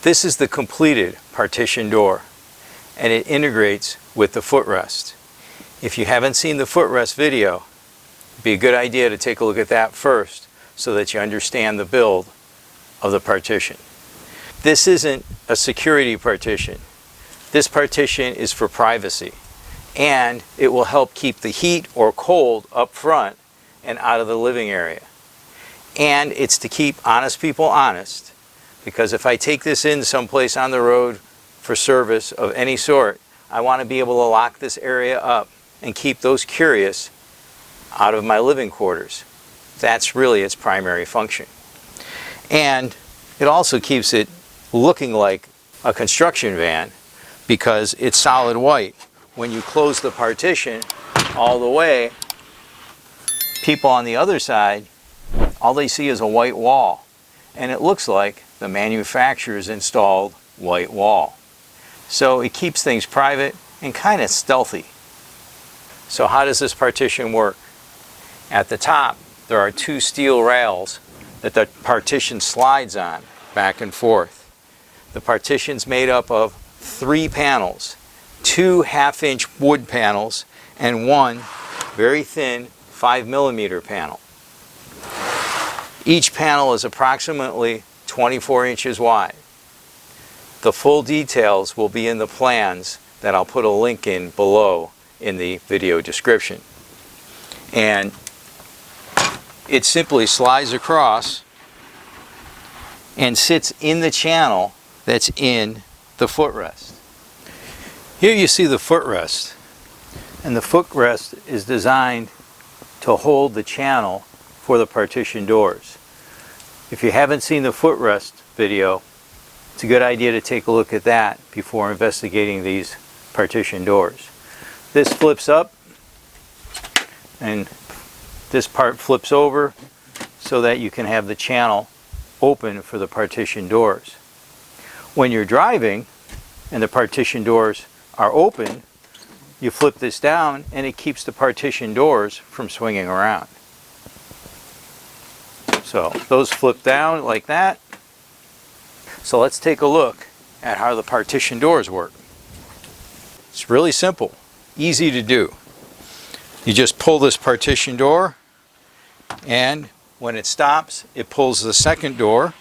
This is the completed partition door, and it integrates with the footrest. If you haven't seen the footrest video, it'd be a good idea to take a look at that first so that you understand the build of the partition. This isn't a security partition. This partition is for privacy, and it will help keep the heat or cold up front and out of the living area. And it's to keep honest people honest, because if I take this in someplace on the road for service of any sort, I want to be able to lock this area up and keep those curious out of my living quarters. That's really its primary function. And it also keeps it looking like a construction van because it's solid white. When you close the partition all the way, people on the other side, all they see is a white wall. And it looks like the manufacturer's installed white wall. So it keeps things private and kind of stealthy. So how does this partition work? At the top, there are two steel rails that the partition slides on back and forth. The partition's made up of 3 panels, 2 half-inch wood panels, and 1 very thin 5mm panel. Each panel is approximately 24 inches wide. The full details will be in the plans that I'll put a link in below in the video description. And it simply slides across and sits in the channel that's in the footrest. Here you see the footrest, and the footrest is designed to hold the channel for the partition doors. If you haven't seen the footrest video, it's a good idea to take a look at that before investigating these partition doors. This flips up and this part flips over so that you can have the channel open for the partition doors. When you're driving and the partition doors are open, you flip this down and it keeps the partition doors from swinging around. So those flip down like that. So let's take a look at how the partition doors work. It's really simple, easy to do. You just pull this partition door, and when it stops, it pulls the second door.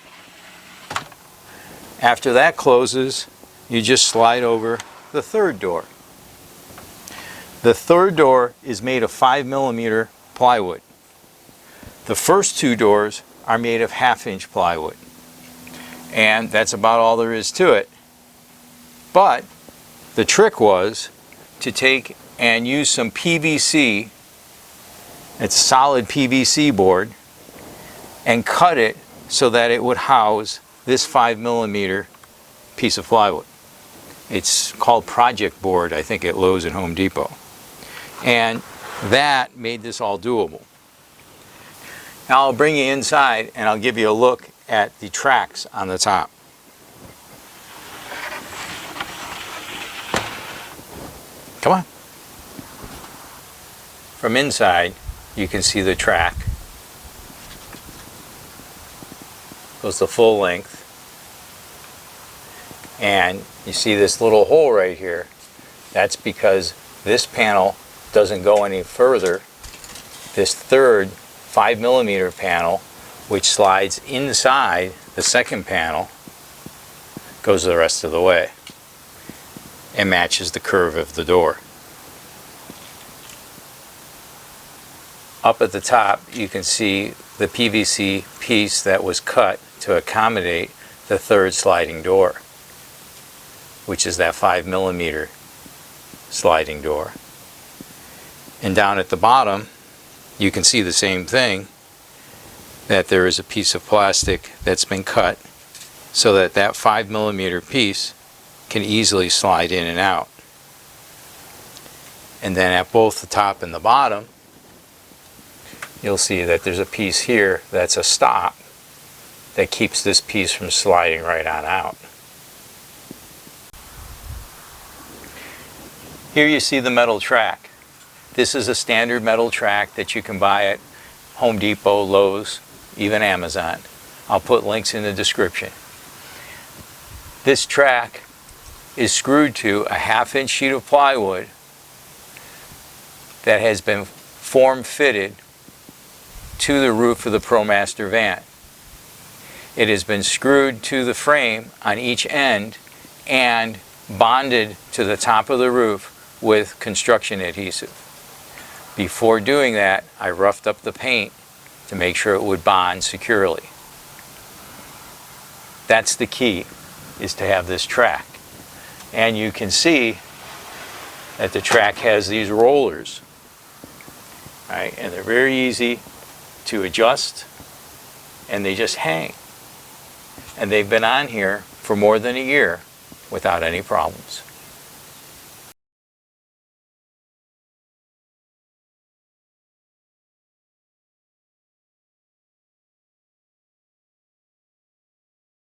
After that closes, you just slide over the third door. The third door is made of 5mm plywood. The first 2 doors are made of half-inch plywood. And that's about all there is to it. But the trick was to take and use some PVC, it's solid PVC board, and cut it so that it would house this 5mm piece of plywood. It's called project board, I think, at Lowe's and Home Depot. And that made this all doable. Now I'll bring you inside and I'll give you a look at the tracks on the top. Come on. From inside, you can see the track. Goes the full length. And you see this little hole right here. That's because this panel doesn't go any further. This third 5mm panel, which slides inside the second panel, goes the rest of the way and matches the curve of the door. Up at the top, you can see the PVC piece that was cut to accommodate the third sliding door, which is that 5mm sliding door. And down at the bottom, you can see the same thing, that there is a piece of plastic that's been cut so that that 5mm piece can easily slide in and out. And then at both the top and the bottom, you'll see that there's a piece here that's a stop that keeps this piece from sliding right on out. Here you see the metal track. This is a standard metal track that you can buy at Home Depot, Lowe's, even Amazon. I'll put links in the description. This track is screwed to a 1/2-inch sheet of plywood that has been form-fitted to the roof of the ProMaster van. It has been screwed to the frame on each end and bonded to the top of the roof with construction adhesive. Before doing that, I roughed up the paint to make sure it would bond securely. That's the key, is to have this track. And you can see that the track has these rollers, right? And they're very easy to adjust, and they just hang. And they've been on here for more than a year without any problems.